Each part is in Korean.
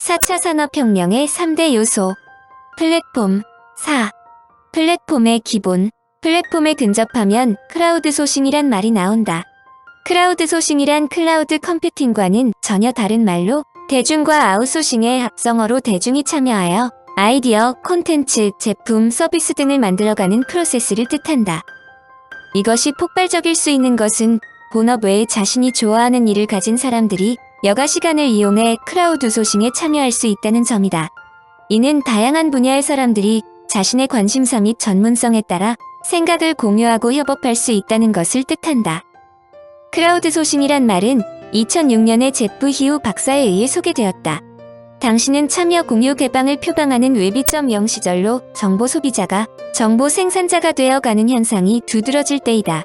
4차 산업혁명의 3대 요소. 플랫폼. 4. 플랫폼의 기본. 플랫폼에 근접하면 크라우드 소싱이란 말이 나온다. 크라우드 소싱이란 클라우드 컴퓨팅과는 전혀 다른 말로 대중과 아웃소싱의 합성어로 대중이 참여하여 아이디어, 콘텐츠, 제품, 서비스 등을 만들어가는 프로세스를 뜻한다. 이것이 폭발적일 수 있는 것은 본업 외에 자신이 좋아하는 일을 가진 사람들이 여가 시간을 이용해 크라우드 소싱에 참여할 수 있다는 점이다. 이는 다양한 분야의 사람들이 자신의 관심사 및 전문성에 따라 생각을 공유하고 협업할 수 있다는 것을 뜻한다. 크라우드 소싱이란 말은 2006년에 제프 히우 박사에 의해 소개되었다. 당시는 참여 공유 개방을 표방하는 웹 2.0 시절로 정보 소비자가 정보 생산자가 되어가는 현상이 두드러질 때이다.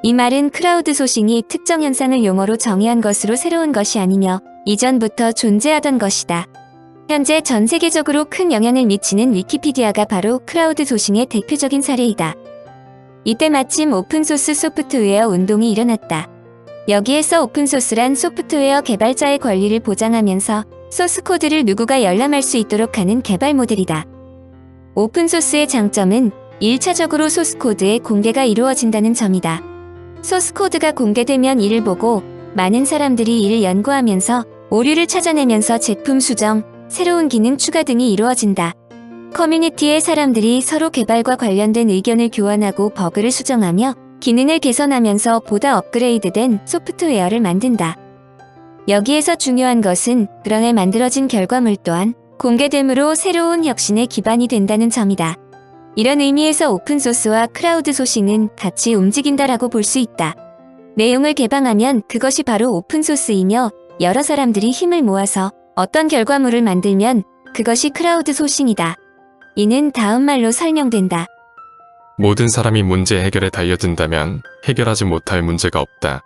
이 말은 크라우드 소싱이 특정 현상을 용어로 정의한 것으로 새로운 것이 아니며 이전부터 존재하던 것이다. 현재 전 세계적으로 큰 영향을 미치는 위키피디아가 바로 크라우드 소싱의 대표적인 사례이다. 이때 마침 오픈소스 소프트웨어 운동이 일어났다. 여기에서 오픈소스란 소프트웨어 개발자의 권리를 보장하면서 소스코드를 누구가 열람할 수 있도록 하는 개발 모델이다. 오픈소스의 장점은 1차적으로 소스코드의 공개가 이루어진다는 점이다. 소스코드가 공개되면 이를 보고 많은 사람들이 이를 연구하면서 오류를 찾아내면서 제품 수정, 새로운 기능 추가 등이 이루어진다. 커뮤니티의 사람들이 서로 개발과 관련된 의견을 교환하고 버그를 수정하며 기능을 개선하면서 보다 업그레이드된 소프트웨어를 만든다. 여기에서 중요한 것은 그런에 만들어진 결과물 또한 공개됨으로 새로운 혁신의 기반이 된다는 점이다. 이런 의미에서 오픈소스와 크라우드 소싱은 같이 움직인다라고 볼 수 있다. 내용을 개방하면 그것이 바로 오픈소스이며 여러 사람들이 힘을 모아서 어떤 결과물을 만들면 그것이 크라우드 소싱이다. 이는 다음 말로 설명된다. 모든 사람이 문제 해결에 달려든다면 해결하지 못할 문제가 없다.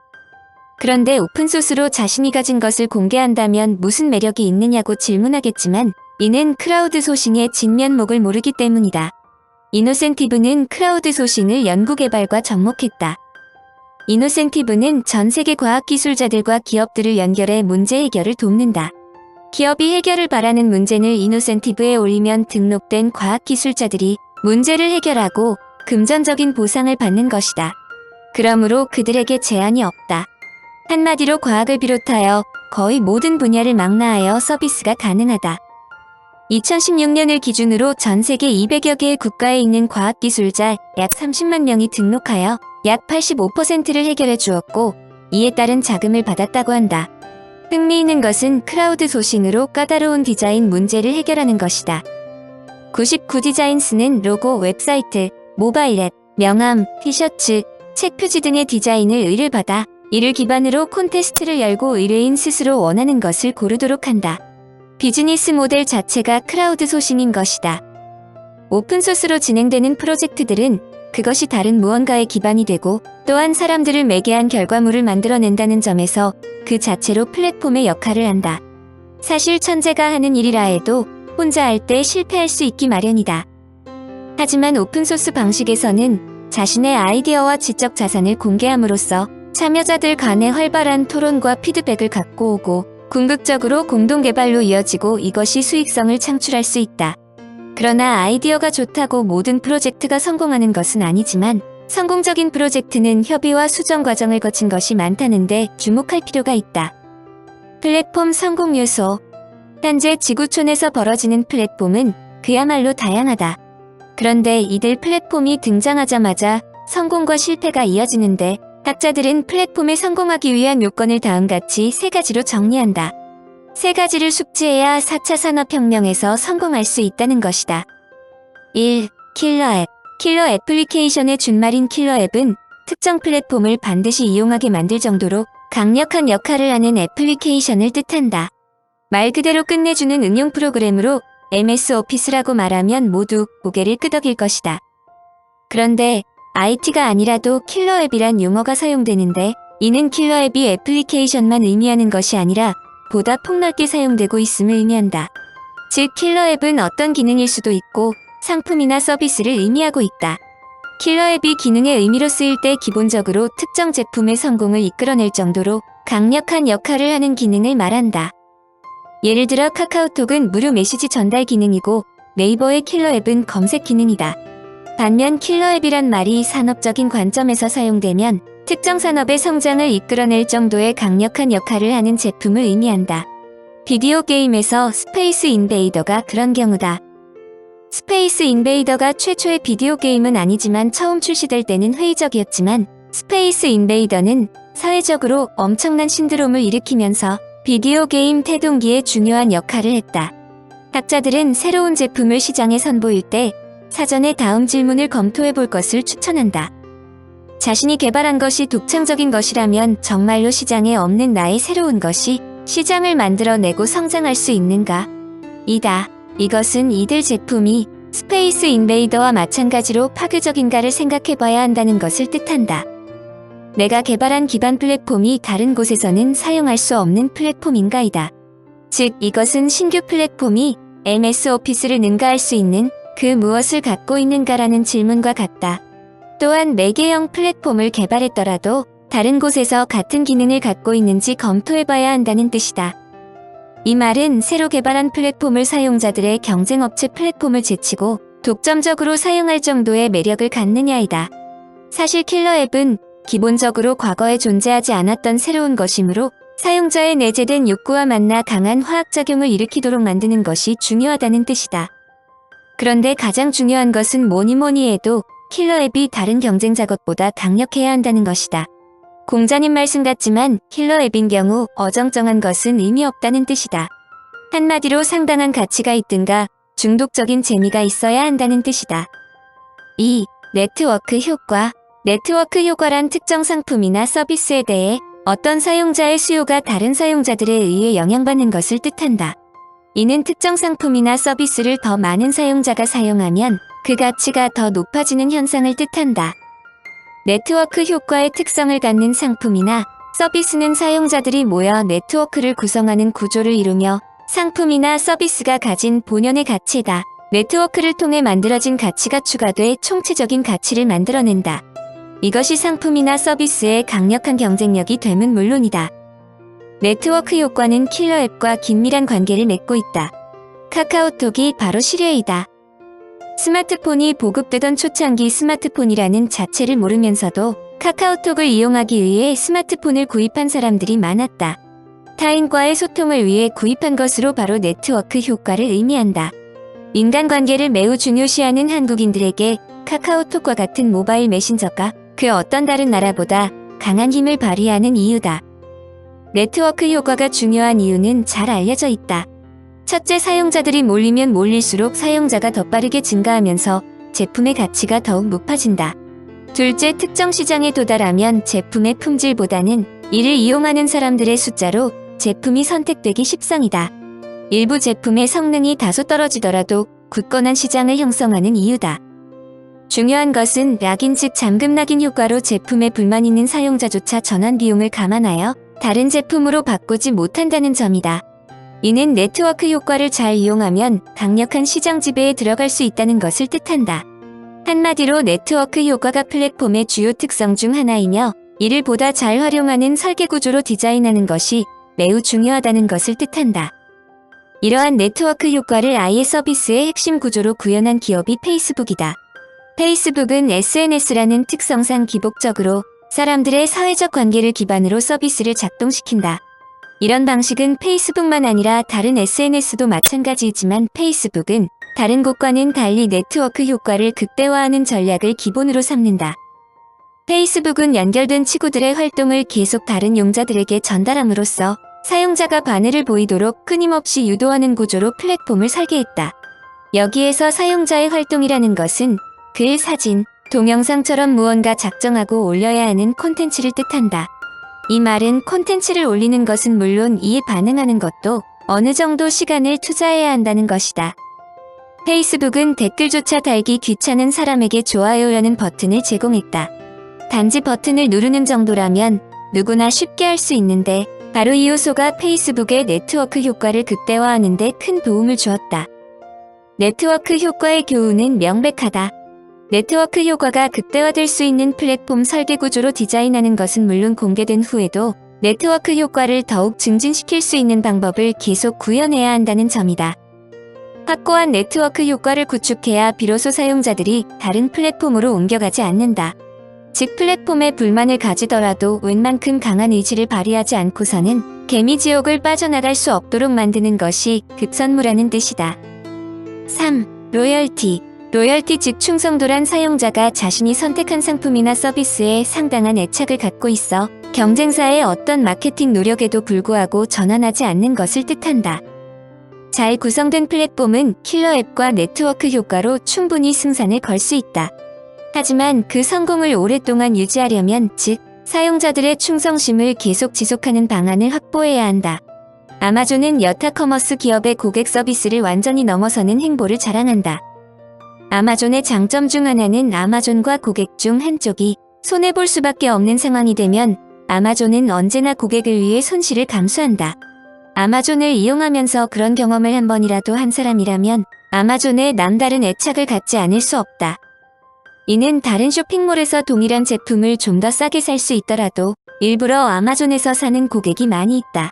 그런데 오픈소스로 자신이 가진 것을 공개한다면 무슨 매력이 있느냐고 질문하겠지만 이는 크라우드 소싱의 진면목을 모르기 때문이다. 이노센티브는 크라우드 소싱을 연구개발과 접목했다. 이노센티브는 전 세계 과학기술자들과 기업들을 연결해 문제 해결을 돕는다. 기업이 해결을 바라는 문제를 이노센티브에 올리면 등록된 과학기술자들이 문제를 해결하고 금전적인 보상을 받는 것이다. 그러므로 그들에게 제한이 없다. 한마디로 과학을 비롯하여 거의 모든 분야를 망라하여 서비스가 가능하다. 2016년을 기준으로 전 세계 200여 개의 국가에 있는 과학기술자 약 30만 명이 등록하여 약 85%를 해결해 주었고 이에 따른 자금을 받았다고 한다. 흥미있는 것은 크라우드 소싱으로 까다로운 디자인 문제를 해결하는 것이다. 99디자인스는 로고, 웹사이트, 모바일 앱, 명함, 티셔츠, 책 표지 등의 디자인을 의뢰를 받아 이를 기반으로 콘테스트를 열고 의뢰인 스스로 원하는 것을 고르도록 한다. 비즈니스 모델 자체가 크라우드 소싱인 것이다. 오픈소스로 진행되는 프로젝트들은 그것이 다른 무언가의 기반이 되고 또한 사람들을 매개한 결과물을 만들어낸다는 점에서 그 자체로 플랫폼의 역할을 한다. 사실 천재가 하는 일이라 해도 혼자 할 때 실패할 수 있기 마련이다. 하지만 오픈소스 방식에서는 자신의 아이디어와 지적 자산을 공개함으로써 참여자들 간의 활발한 토론과 피드백을 갖고 오고 궁극적으로 공동개발로 이어지고 이것이 수익성을 창출할 수 있다. 그러나 아이디어가 좋다고 모든 프로젝트가 성공하는 것은 아니지만 성공적인 프로젝트는 협의와 수정 과정을 거친 것이 많다는데 주목할 필요가 있다. 플랫폼 성공 요소. 현재 지구촌에서 벌어지는 플랫폼은 그야말로 다양하다. 그런데 이들 플랫폼이 등장하자마자 성공과 실패가 이어지는데 학자들은 플랫폼에 성공하기 위한 요건을 다음같이 3가지로 정리한다. 3가지를 숙지해야 4차 산업혁명에서 성공할 수 있다는 것이다. 1. 킬러앱. 킬러 애플리케이션의 준말인 킬러앱은 특정 플랫폼을 반드시 이용하게 만들 정도로 강력한 역할을 하는 애플리케이션을 뜻한다. 말 그대로 끝내주는 응용 프로그램으로 MS 오피스라고 말하면 모두 고개를 끄덕일 것이다. 그런데 IT가 아니라도 킬러앱이란 용어가 사용되는데 이는 킬러앱이 애플리케이션만 의미하는 것이 아니라 보다 폭넓게 사용되고 있음을 의미한다. 즉 킬러앱은 어떤 기능일 수도 있고 상품이나 서비스를 의미하고 있다. 킬러앱이 기능의 의미로 쓰일 때 기본적으로 특정 제품의 성공을 이끌어낼 정도로 강력한 역할을 하는 기능을 말한다. 예를 들어 카카오톡은 무료 메시지 전달 기능이고 네이버의 킬러 앱은 검색 기능이다. 반면 킬러 앱이란 말이 산업적인 관점에서 사용되면 특정 산업의 성장을 이끌어낼 정도의 강력한 역할을 하는 제품을 의미한다. 비디오 게임에서 스페이스 인베이더가 그런 경우다. 스페이스 인베이더가 최초의 비디오 게임은 아니지만 처음 출시될 때는 회의적이었지만 스페이스 인베이더는 사회적으로 엄청난 신드롬을 일으키면서 비디오 게임 태동기에 중요한 역할을 했다. 학자들은 새로운 제품을 시장에 선보일 때 사전에 다음 질문을 검토해 볼 것을 추천한다. 자신이 개발한 것이 독창적인 것이라면 정말로 시장에 없는 나의 새로운 것이 시장을 만들어내고 성장할 수 있는가? 이것은 이들 제품이 스페이스 인베이더와 마찬가지로 파괴적인가를 생각해봐야 한다는 것을 뜻한다. 내가 개발한 기반 플랫폼이 다른 곳에서는 사용할 수 없는 플랫폼인가이다. 즉, 이것은 신규 플랫폼이 MS 오피스를 능가할 수 있는 그 무엇을 갖고 있는가라는 질문과 같다. 또한 매개형 플랫폼을 개발했더라도 다른 곳에서 같은 기능을 갖고 있는지 검토해봐야 한다는 뜻이다. 이 말은 새로 개발한 플랫폼을 사용자들의 경쟁업체 플랫폼을 제치고 독점적으로 사용할 정도의 매력을 갖느냐이다. 사실 킬러 앱은 기본적으로 과거에 존재하지 않았던 새로운 것이므로 사용자의 내재된 욕구와 만나 강한 화학작용을 일으키도록 만드는 것이 중요하다는 뜻이다. 그런데 가장 중요한 것은 뭐니 해도 킬러 앱이 다른 경쟁자 것보다 강력해야 한다는 것이다. 공자님 말씀 같지만 킬러 앱인 경우 어정쩡한 것은 의미 없다는 뜻이다. 한마디로 상당한 가치가 있든가 중독적인 재미가 있어야 한다는 뜻이다. 2. 네트워크 효과. 네트워크 효과란 특정 상품이나 서비스에 대해 어떤 사용자의 수요가 다른 사용자들에 의해 영향받는 것을 뜻한다. 이는 특정 상품이나 서비스를 더 많은 사용자가 사용하면 그 가치가 더 높아지는 현상을 뜻한다. 네트워크 효과의 특성을 갖는 상품이나 서비스는 사용자들이 모여 네트워크를 구성하는 구조를 이루며 상품이나 서비스가 가진 본연의 가치다. 네트워크를 통해 만들어진 가치가 추가돼 총체적인 가치를 만들어낸다. 이것이 상품이나 서비스의 강력한 경쟁력이 됨은 물론이다. 네트워크 효과는 킬러 앱과 긴밀한 관계를 맺고 있다. 카카오톡이 바로 실외이다. 스마트폰이 보급되던 초창기 스마트폰이라는 자체를 모르면서도 카카오톡을 이용하기 위해 스마트폰을 구입한 사람들이 많았다. 타인과의 소통을 위해 구입한 것으로 바로 네트워크 효과를 의미한다. 인간관계를 매우 중요시하는 한국인들에게 카카오톡과 같은 모바일 메신저가 그 어떤 다른 나라보다 강한 힘을 발휘하는 이유다. 네트워크 효과가 중요한 이유는 잘 알려져 있다. 첫째, 사용자들이 몰리면 몰릴수록 사용자가 더 빠르게 증가하면서 제품의 가치가 더욱 높아진다. 둘째, 특정 시장에 도달하면 제품의 품질보다는 이를 이용하는 사람들의 숫자로 제품이 선택되기 십상이다. 일부 제품의 성능이 다소 떨어지더라도 굳건한 시장을 형성하는 이유다. 중요한 것은 락인 즉 잠금 락인 효과로 제품에 불만 있는 사용자조차 전환 비용을 감안하여 다른 제품으로 바꾸지 못한다는 점이다. 이는 네트워크 효과를 잘 이용하면 강력한 시장 지배에 들어갈 수 있다는 것을 뜻한다. 한마디로 네트워크 효과가 플랫폼의 주요 특성 중 하나이며 이를 보다 잘 활용하는 설계 구조로 디자인하는 것이 매우 중요하다는 것을 뜻한다. 이러한 네트워크 효과를 아예 서비스의 핵심 구조로 구현한 기업이 페이스북이다. 페이스북은 SNS라는 특성상 기복적으로 사람들의 사회적 관계를 기반으로 서비스를 작동시킨다. 이런 방식은 페이스북만 아니라 다른 SNS도 마찬가지이지만 페이스북은 다른 곳과는 달리 네트워크 효과를 극대화하는 전략을 기본으로 삼는다. 페이스북은 연결된 치구들의 활동을 계속 다른 용자들에게 전달함으로써 사용자가 반응을 보이도록 끊임없이 유도하는 구조로 플랫폼을 설계했다. 여기에서 사용자의 활동이라는 것은 글, 사진, 동영상처럼 무언가 작정하고 올려야 하는 콘텐츠를 뜻한다. 이 말은 콘텐츠를 올리는 것은 물론 이에 반응하는 것도 어느 정도 시간을 투자해야 한다는 것이다. 페이스북은 댓글조차 달기 귀찮은 사람에게 좋아요라는 버튼을 제공했다. 단지 버튼을 누르는 정도라면 누구나 쉽게 할 수 있는데 바로 이 요소가 페이스북의 네트워크 효과를 극대화하는 데 큰 도움을 주었다. 네트워크 효과의 교훈은 명백하다. 네트워크 효과가 극대화될 수 있는 플랫폼 설계 구조로 디자인하는 것은 물론 공개된 후에도 네트워크 효과를 더욱 증진시킬 수 있는 방법을 계속 구현해야 한다는 점이다. 확고한 네트워크 효과를 구축해야 비로소 사용자들이 다른 플랫폼으로 옮겨가지 않는다. 즉 플랫폼에 불만을 가지더라도 웬만큼 강한 의지를 발휘하지 않고서는 개미지옥을 빠져나갈 수 없도록 만드는 것이 급선무라는 뜻이다. 3. 로열티. 로열티 즉 충성도란 사용자가 자신이 선택한 상품이나 서비스에 상당한 애착을 갖고 있어 경쟁사의 어떤 마케팅 노력에도 불구하고 전환하지 않는 것을 뜻한다. 잘 구성된 플랫폼은 킬러 앱과 네트워크 효과로 충분히 승산을 걸 수 있다. 하지만 그 성공을 오랫동안 유지하려면 즉 사용자들의 충성심을 계속 지속하는 방안을 확보해야 한다. 아마존은 여타 커머스 기업의 고객 서비스를 완전히 넘어서는 행보를 자랑한다. 아마존의 장점 중 하나는 아마존과 고객 중 한쪽이 손해볼 수밖에 없는 상황이 되면 아마존은 언제나 고객을 위해 손실을 감수한다. 아마존을 이용하면서 그런 경험을 한 번이라도 한 사람이라면 아마존에 남다른 애착을 갖지 않을 수 없다. 이는 다른 쇼핑몰에서 동일한 제품을 좀 더 싸게 살 수 있더라도 일부러 아마존에서 사는 고객이 많이 있다.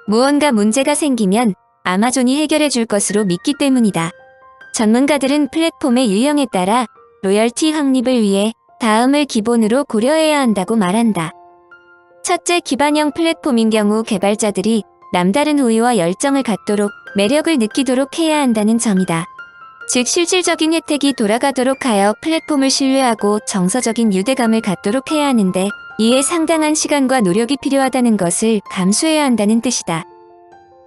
무언가 문제가 생기면 아마존이 해결해 줄 것으로 믿기 때문이다. 전문가들은 플랫폼의 유형에 따라 로열티 확립을 위해 다음을 기본으로 고려해야 한다고 말한다. 첫째, 기반형 플랫폼인 경우 개발자들이 남다른 호의와 열정을 갖도록 매력을 느끼도록 해야 한다는 점이다. 즉 실질적인 혜택이 돌아가도록 하여 플랫폼을 신뢰하고 정서적인 유대감을 갖도록 해야 하는데 이에 상당한 시간과 노력이 필요하다는 것을 감수해야 한다는 뜻이다.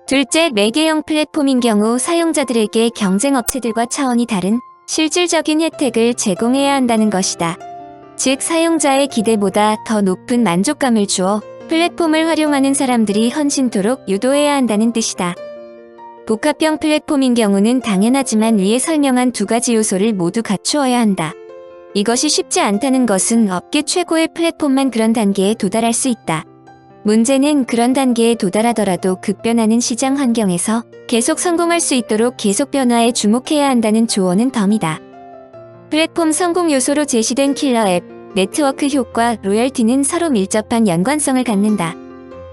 둘째, 매개형 플랫폼인 경우 사용자들에게 경쟁 업체들과 차원이 다른 실질적인 혜택을 제공해야 한다는 것이다. 즉 사용자의 기대보다 더 높은 만족감을 주어 플랫폼을 활용하는 사람들이 헌신토록 유도해야 한다는 뜻이다. 복합형 플랫폼인 경우는 당연하지만 위에 설명한 두 가지 요소를 모두 갖추어야 한다. 이것이 쉽지 않다는 것은 업계 최고의 플랫폼만 그런 단계에 도달할 수 있다. 문제는 그런 단계에 도달하더라도 급변하는 시장 환경에서 계속 성공할 수 있도록 계속 변화에 주목해야 한다는 조언은 덤이다. 플랫폼 성공 요소로 제시된 킬러 앱, 네트워크 효과, 로열티는 서로 밀접한 연관성을 갖는다.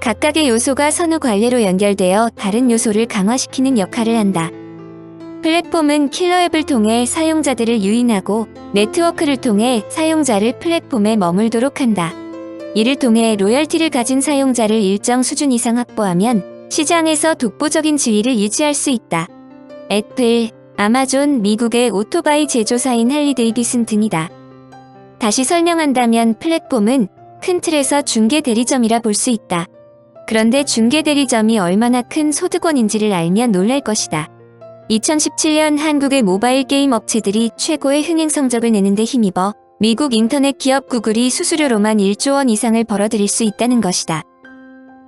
각각의 요소가 선후 관례로 연결되어 다른 요소를 강화시키는 역할을 한다. 플랫폼은 킬러 앱을 통해 사용자들을 유인하고 네트워크를 통해 사용자를 플랫폼에 머물도록 한다. 이를 통해 로열티를 가진 사용자를 일정 수준 이상 확보하면 시장에서 독보적인 지위를 유지할 수 있다. 애플, 아마존, 미국의 오토바이 제조사인 할리데이비슨 등이다. 다시 설명한다면 플랫폼은 큰 틀에서 중개 대리점이라 볼 수 있다. 그런데 중개 대리점이 얼마나 큰 소득원인지를 알면 놀랄 것이다. 2017년 한국의 모바일 게임 업체들이 최고의 흥행 성적을 내는데 힘입어 미국 인터넷 기업 구글이 수수료로만 1조 원 이상을 벌어들일 수 있다는 것이다.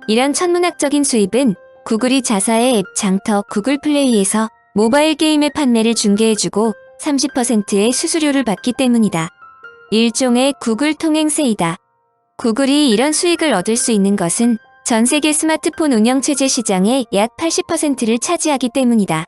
이런 천문학적인 수입은 구글이 자사의 앱 장터 구글 플레이에서 모바일 게임의 판매를 중개해주고 30%의 수수료를 받기 때문이다. 일종의 구글 통행세이다. 구글이 이런 수익을 얻을 수 있는 것은 전 세계 스마트폰 운영체제 시장의 약 80%를 차지하기 때문이다.